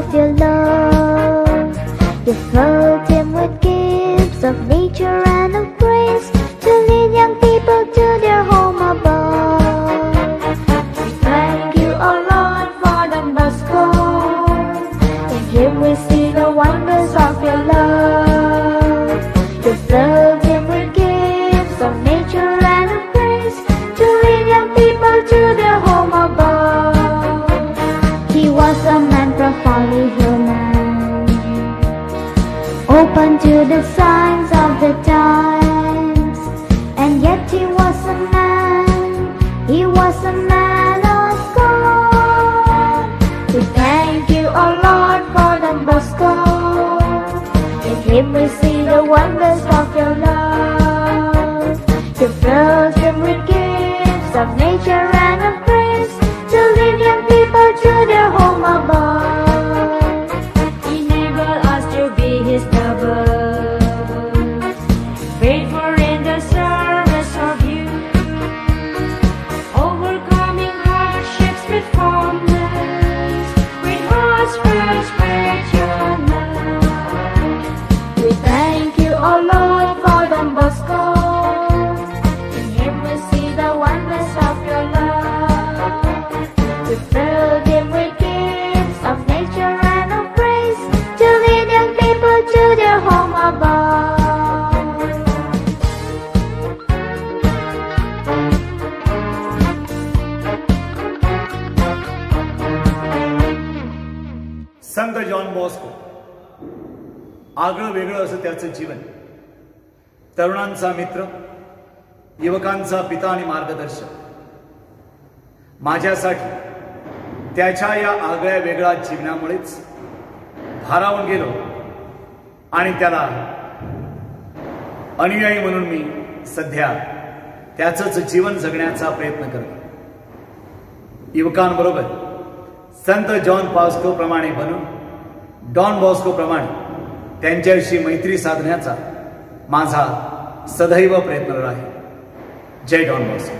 of your love. You filled him with gifts of nature and of grace to lead young people to their home above. We thank you, O Lord, for Don Bosco. In him we see the wonders of your love. You filled him with gifts of nature and of grace to lead young people to their home above. He was a man profoundly human, open to the signs of the times, and yet he was a man, he was a man of God. We thank you, O Lord, for Don Bosco. In him we see the wonders of your love. You filled him with gifts of nature and of grace to lead young people to their home above. Enable us to be his lovers, faithful in the service of you, overcoming hardships with calmness, with hearts first with your love. We thank you, O Lord, for Don Bosco. In him we see the wonders of your love. You filled him with gifts of nature and of grace to lead young people to their home above. Sant John Bosco आगळं वेगळं असं त्याचं जीवन, तरुणांचा मित्र, युवकांचा पिता आणि मार्गदर्शक. माझ्यासाठी त्याच्या या आगळ्या वेगळ्या जीवनामुळेच भारावून गेलो आणि त्याला अनुयायी म्हणून मी सध्या त्याचंच जीवन जगण्याचा प्रयत्न करतो. युवकांबरोबर संत जॉन बॉस्को प्रमाणे बनून डॉन बॉस्को प्रमाणे त्यांच्याशी मैत्री साधण्याचा माझा सदैव प्रयत्न राहील. जय डॉन बॉस्को.